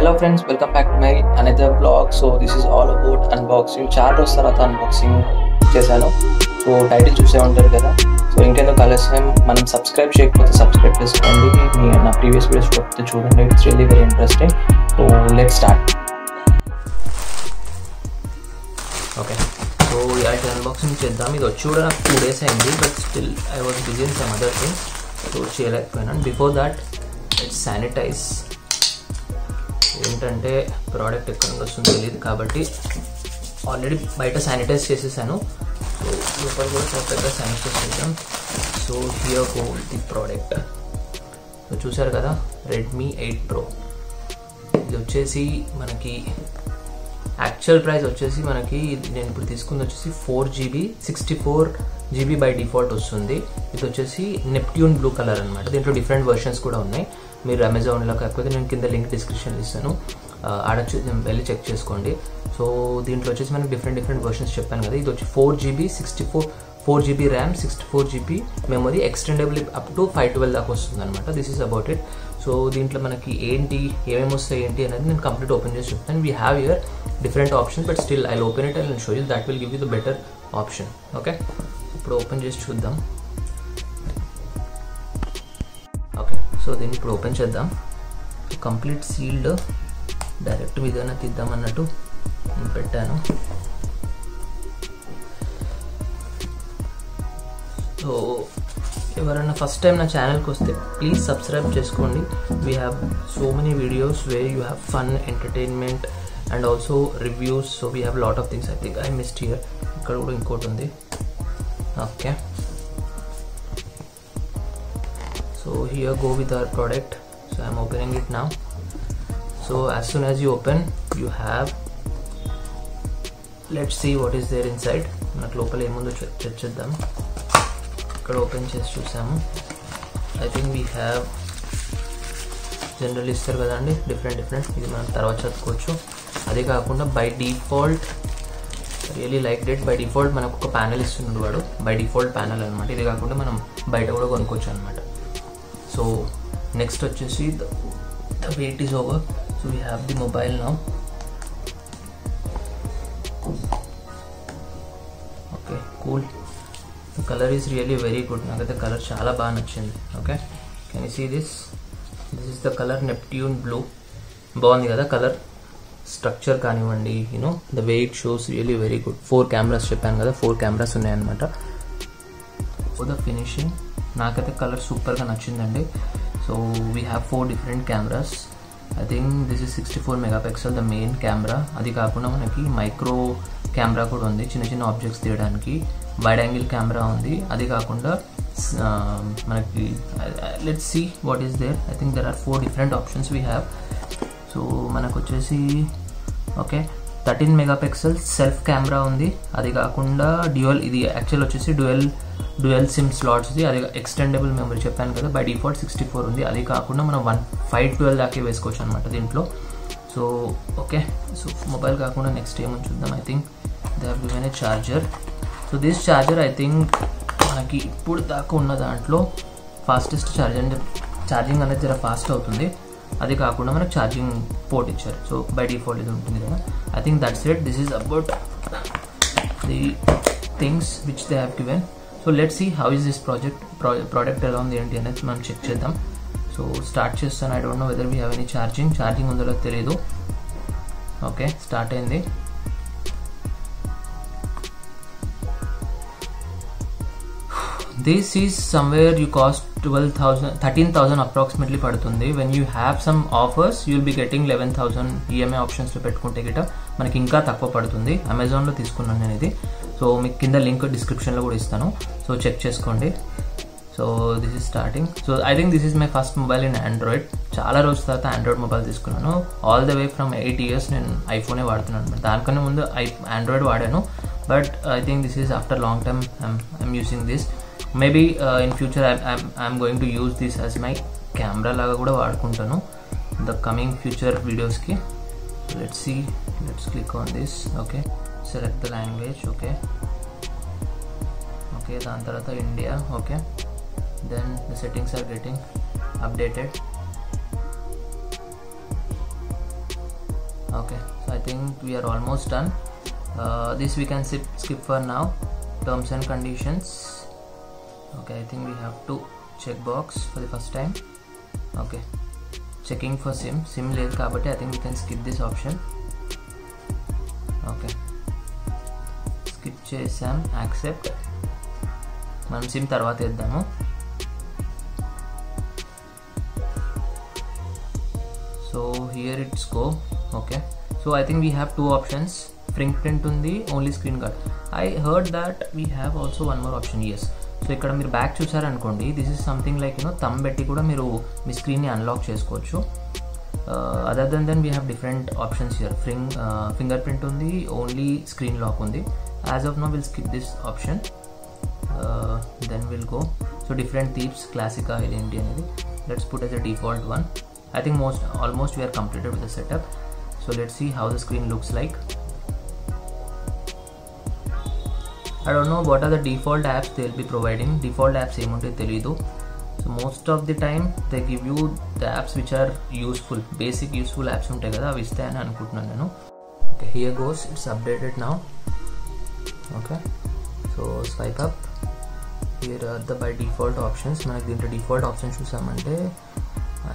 Hello friends, welcome back to my another vlog. So this is all about unboxing. చాలా రోజుల తర్వాత unboxing చేశాను. So title చూసే ఉంటారు కదా. సో ఇంకెందుకు ఆలస్యం, మనం సబ్స్క్రైబ్ చేయకపోతే సబ్స్క్రైబ్ చేసుకోండి. నా ప్రీవియస్ వీడియోస్ చూడండి, it's really very interesting. So let's start. Okay, so ఇలాంటి అన్బాక్సింగ్ చేద్దాం. ఇది వచ్చి కూడా నాకు 2 days అయింది, but still I was busy in some other things, so చేయలేకపోయినాను. Before that let's sanitize. ఏంటంటే ప్రోడక్ట్ ఎక్కడ వస్తుందో తెలియదు కాబట్టి ఆల్రెడీ బయట శానిటైజ్ చేసేసాను. సో లోపల కూడా పర్ఫెక్ట్గా శానిటైజ్ చేద్దాం. So here go the product. So చూసారు కదా, రెడ్మీ 8 Pro. ఇది వచ్చేసి మనకి యాక్చువల్ ప్రైస్ వచ్చేసి మనకి నేను ఇప్పుడు తీసుకుంది వచ్చేసి 4GB 64GB బై డిఫాల్ట్ వస్తుంది. ఇది వచ్చేసి నెప్ట్యూన్ బ్లూ కలర్ అనమాట. దీంట్లో డిఫరెంట్ వర్షన్స్ కూడా ఉన్నాయి. మీరు అమెజాన్లో కాకపోతే నేను కింద లింక్ డిస్క్రిప్షన్లో ఇస్తాను, ఆడొచ్చి వెళ్ళి చెక్ చేసుకోండి. సో దీంట్లో వచ్చేసి మనకి డిఫరెంట్ వర్షన్స్ చెప్పాను కదా. ఇది వచ్చి 4GB 4GB RAM 64GB memory, extendable up to 512 దాకా వస్తుంది అనమాట. This is about it. So దీంట్లో మనకి ఏమేమి వస్తాయి ఏంటి అనేది నేను కంప్లీట్ ఓపెన్ చేసి చెప్తాను. We have here different options, but still I open it and show you. That will give you the better option. Okay, ఇప్పుడు ఓపెన్ చేసి చూద్దాం. ఓకే, సో దీన్ని ఇప్పుడు ఓపెన్ చేద్దాం. కంప్లీట్ సీల్డ్, డైరెక్ట్ మీదైనా తీద్దాం అన్నట్టు నేను పెట్టాను. సో ఎవరైనా ఫస్ట్ టైం నా ఛానల్కి వస్తే ప్లీజ్ సబ్స్క్రైబ్ చేసుకోండి. We have so many videos where you have fun, entertainment and also reviews. So we have lot of things. I think I missed here. ఇక్కడ కూడా ఇంకోటి ఉంది. Okay, so here go with our product. So I'm opening it now. So as soon as you open, you have, let's see what is there inside. మనకు లోపల ఏముందో check చేద్దాం. ఇక్కడ open చేసి చూసాము. I think we have general ఇస్తారు కదండి, different. ఇది మనం తర్వాత చదువుకోవచ్చు. అదే కాకుండా by default really like debt, by default మనకు ఒక ప్యానెల్ ఇస్తున్నాడు వాడు. బై డిఫాల్ట్ ప్యానెల్ అనమాట. ఇది కాకుండా మనం బయట కూడా కొనుక్కోవచ్చు అనమాట. సో నెక్స్ట్ వచ్చేసి the wait is over. So we have the mobile now. Okay, cool. The color is really very good. నాకైతే కలర్ చాలా బాగా నచ్చింది. Okay, can you see this is the colour Neptune blue. బాగుంది కదా colour, structure కానివ్వండి, you know the way it shows really very good. 4 cameras చెప్పాను కదా, 4 cameras ఉన్నాయన్నమాట. ఫర్ ద ఫినిషింగ్ నాకైతే కలర్ సూపర్గా నచ్చిందండి. So we have 4 different cameras. I think this is 64 megapixel the main camera. అది కాకుండా మనకి మైక్రో కెమెరా కూడా ఉంది, చిన్న ఆబ్జెక్ట్స్ తీయడానికి. వైడ్ యాంగిల్ కెమెరా ఉంది. అది కాకుండా మనకి let's see what is there. I think there are 4 different options we have. So మనకు వచ్చేసి ఓకే 13 మెగాపిక్సెల్ సెల్ఫ్ కెమెరా ఉంది. అది కాకుండా డ్యూయల్, ఇది యాక్చువల్ వచ్చేసి డ్యూయల్ సిమ్ స్లాట్స్ది. అది ఎక్స్టెండబుల్ మెమరీ చెప్పాను కదా, బై డిఫాల్ట్ 64 ఉంది. అది కాకుండా మనం 512 దాకా వేసుకోవచ్చు అనమాట దీంట్లో. సో ఓకే, సో మొబైల్ కాకుండా నెక్స్ట్ ఏమని చూద్దాం. I think they have given a charger. So this charger I think మనకి ఇప్పుడు దాకా ఉన్న దాంట్లో ఫాస్టెస్ట్ ఛార్జింగ్ అనేది జర ఫాస్ట్ అవుతుంది. అది కాకుండా మనకు ఛార్జింగ్ పోర్ట్ ఇచ్చారు. సో బై డిఫాల్ట్ ఇది ఉంటుంది కదా. I think that's it. This is about the things which they have given. So let's see how is this product ఎలా ఉంది ఏంటి అనేది మనం చెక్ చేద్దాం. సో స్టార్ట్ చేస్తాను. I don't know whether we have any charging ఉందో తెలియదు. Okay, start అయింది. This is somewhere you cost 13,000 approximately పడుతుంది. When you have some offers you will be getting 11,000 EMI ఆప్షన్స్లో పెట్టుకుంటే గిట మనకి ఇంకా తక్కువ పడుతుంది. అమెజాన్లో తీసుకున్నాను నేను ఇది. సో మీకు కింద లింక్ డిస్క్రిప్షన్లో కూడా ఇస్తాను, సో చెక్ చేసుకోండి. So this is starting. So I think this is my first mobile in Android. చాలా రోజుల తర్వాత ఆండ్రాయిడ్ మొబైల్ తీసుకున్నాను. All the way from 8 years నేను ఐఫోనే వాడుతున్నాను అనమాట. దానికన్నా ముందు ఆండ్రాయిడ్ వాడాను, but I think this is after long time I'm using this. Maybe in future I'm going to use this as my camera లాగా కూడా వాడుకుంటాను ద కమింగ్ ఫ్యూచర్ వీడియోస్కి. Let's see, let's click on this. Okay, select the language. Okay, దాని తర్వాత India. Okay, then the settings are getting updated. Okay, so I think we are almost done. This we can skip for now. Terms and conditions. Okay, I think we have to check box for the first time. Okay, checking for sim లేదు కాబట్టి I think we can skip this option. Okay, skip చేసాం, accept. మనం SIM తర్వాత ఇద్దాము. So here it's go. Okay, so I think we have two options. Fingerprint undi, only screen guard. I heard that we have also one more option. Yes, so ikkada meer back chusaru anukondi, this is something like thumb betti kuda meeru me screen ni unlock chesukochu. Other than that we have different options here. Fingerprint undi, only screen lock undi. As of now we'll skip this option. Then we'll go, so different types, classic identity anedi let's put as a default one. I think almost we are completed with the setup. So let's see how the screen looks like. I don't know what are the default apps they'll be providing. Default apps emunte telidu. So most of the time they give you the apps which are useful, basic useful apps untayi kada, avi istayani anukuntunanu nenu. Okay, here goes, it's updated now. Okay, so swipe up. Here are the by default options. మనకి దీంట్లో default options చూసామంటే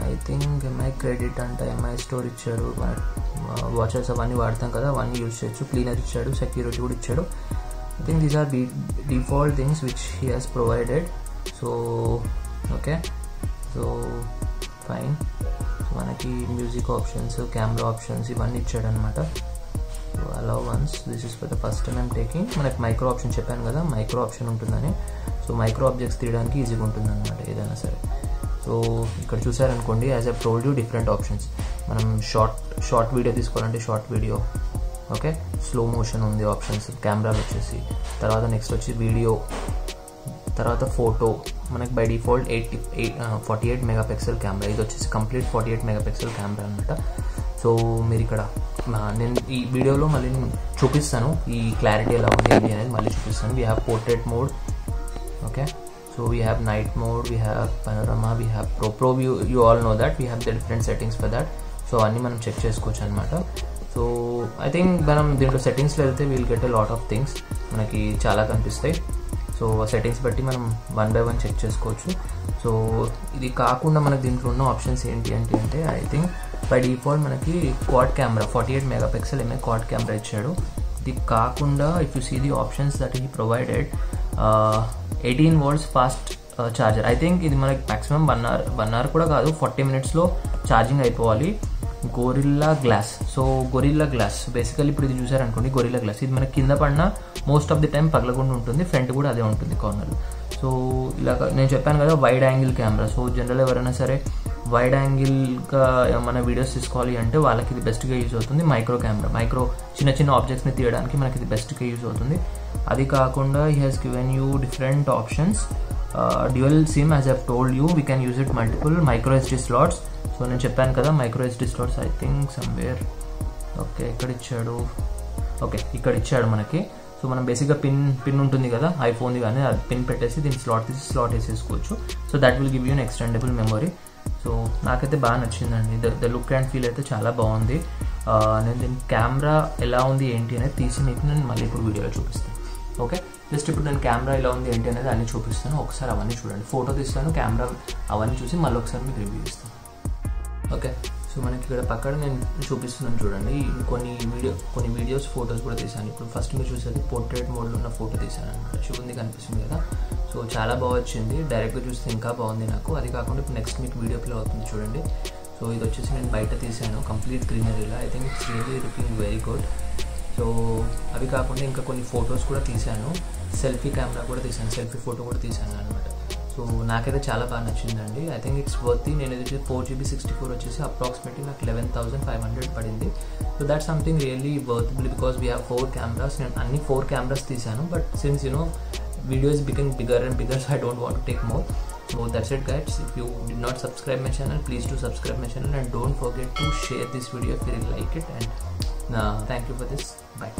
I think MI credit అంటే MI store ఇచ్చాడు, watches అవన్నీ వాడతాం కదా, అవన్నీ use చేయొచ్చు. క్లీనర్ ఇచ్చాడు, సెక్యూరిటీ కూడా ఇచ్చాడు. I think these are the default things which he has provided. So okay, so fine. So మనకి మ్యూజిక్ ఆప్షన్స్, కెమెరా ఆప్షన్స్ ఇవన్నీ ఇచ్చాడు అనమాట. So allow once, this is for the first time I'm taking. మనకి micro option చెప్పాను కదా, micro option ఉంటుందని. So micro objects తీయడానికి ఈజీగా ఉంటుంది అనమాట ఏదైనా సరే. సో ఇక్కడ చూసారనుకోండి, as I told you different options. మనం షార్ట్ వీడియో తీసుకోవాలంటే short video, okay, slow motion ఉంది ఆప్షన్స్, కెమెరాలు వచ్చేసి. తర్వాత నెక్స్ట్ వచ్చి వీడియో, తర్వాత ఫోటో. మనకి బై డిఫాల్ట్ 48 మెగాపిక్సెల్ కెమెరా, ఇది వచ్చేసి కంప్లీట్ 48 మెగాపిక్సెల్ కెమెరా అనమాట. సో మీరు ఇక్కడ నేను ఈ వీడియోలో మళ్ళీ నేను చూపిస్తాను ఈ క్లారిటీ ఎలా ఉంది ఏంటి అనేది మళ్ళీ చూపిస్తాను. We have portrait mode. Okay, so we have night mode, we have panorama, we have pro view. You all know that we have the different settings for that. So అన్నీ మనం చెక్ చేసుకోవచ్చు అనమాట. సో ఐ థింక్ మనం దీంట్లో సెట్టింగ్స్లో వెళ్తే will get a lot of things, మనకి చాలా కనిపిస్తాయి. సో సెట్టింగ్స్ బట్టి మనం 1 by 1 చెక్ చేసుకోవచ్చు. సో ఇది కాకుండా మనకి దీంట్లో ఉన్న ఆప్షన్స్ ఏంటి అంటే ఐ థింక్ బై డిఫాల్ట్ మనకి quad camera 48 megapixel quad camera ఇచ్చాడు. ఇది కాకుండా if you see the options that he provided, 18 volts fast charger. I think ఇది మనకి మ్యాక్సిమం 1 hour కూడా కాదు, 40 minutesలో ఛార్జింగ్ అయిపోవాలి. Gorilla glass. So Gorilla glass basically ఇప్పుడు ఇది చూసారనుకోండి, గొరిల్లా గ్లాస్ ఇది మనకి కింద పడినా మోస్ట్ ఆఫ్ ది టైం పగలకుండా ఉంటుంది, ఫ్రంట్ కూడా అదే ఉంటుంది కార్నర్లో. సో ఇలా నేను చెప్పాను కదా wide angle camera. So general ఎవరైనా సరే వైడ్ యాంగిల్గా మన వీడియోస్ తీసుకోవాలి అంటే వాళ్ళకి ఇది బెస్ట్గా యూజ్ అవుతుంది. మైక్రో కెమెరా, చిన్న చిన్న ఆబ్జెక్ట్స్ని తీయడానికి మనకి ఇది బెస్ట్గా యూజ్ అవుతుంది. అది కాకుండా he has given you different options. Dual SIM, as I've told you, we can use it multiple micro SD slots. So నేను చెప్పాను కదా micro SD slots I think somewhere. Okay, ఇక్కడ ఇచ్చాడు. ఓకే, ఇక్కడ ఇచ్చాడు మనకి. సో మనం బేసిక్గా పిన్ ఉంటుంది కదా ఐఫోన్ది, కానీ అది పిన్ పెట్టేసి దీన్ని స్లాట్ వేసేసుకోవచ్చు. So that will give you an extendable memory. So నాకైతే బాగా నచ్చిందండి. ద లుక్ అండ్ ఫీల్ అయితే చాలా బాగుంది. నేను దీని కెమెరా ఎలా ఉంది ఏంటి అనేది తీసి మీకు నేను మళ్ళీ ఇప్పుడు వీడియోలో చూపిస్తాను. ఓకే, జస్ట్ ఇప్పుడు నేను కెమెరా ఎలా ఉంది ఏంటి అనేది అన్నీ చూపిస్తాను. ఒకసారి అవన్నీ చూడండి, ఫోటో తీస్తాను, కెమెరా అవన్నీ చూసి మళ్ళీ ఒకసారి మీకు రివ్యూ ఇస్తాను. ఓకే, సో మనకి ఇక్కడ పక్కన నేను చూపిస్తున్నాను చూడండి. కొన్ని వీడియోస్ ఫొటోస్ కూడా తీసాను. ఇప్పుడు ఫస్ట్ మీరు చూసేది పోర్ట్రేట్ మోడ్లో ఉన్న ఫోటో తీసాను అనమాట. శివుంది కనిపిస్తుంది కదా. సో చాలా బాగా వచ్చింది, డైరెక్ట్గా చూస్తే ఇంకా బాగుంది నాకు. అది కాకుండా ఇప్పుడు నెక్స్ట్ మీకు వీడియో ప్లే అవుతుంది చూడండి. సో ఇది వచ్చేసి నేను బయట తీసాను, కంప్లీట్ గ్రీనరీలో. I think it's really looking very good. So అవి కాకుండా ఇంకా కొన్ని ఫొటోస్ కూడా తీసాను, సెల్ఫీ కెమెరా కూడా తీసాను, సెల్ఫీ ఫోటో కూడా తీసాను అనమాట. సో నాకైతే చాలా బాగా నచ్చిందండి. I think it's worthy. నేను ఇది 4GB 64 వచ్చేసి అప్రాక్సిమేట్లీ నాకు 11,500 పడింది. So that something really worthable because we have 4 cameras. నేను అన్ని 4 cameras తీసాను, but since video is becoming bigger and bigger, so I don't want to take more. So that's it guys. If you did not subscribe my channel, please do subscribe my channel and don't forget to share this video if you like it. And thank you for this. Bye.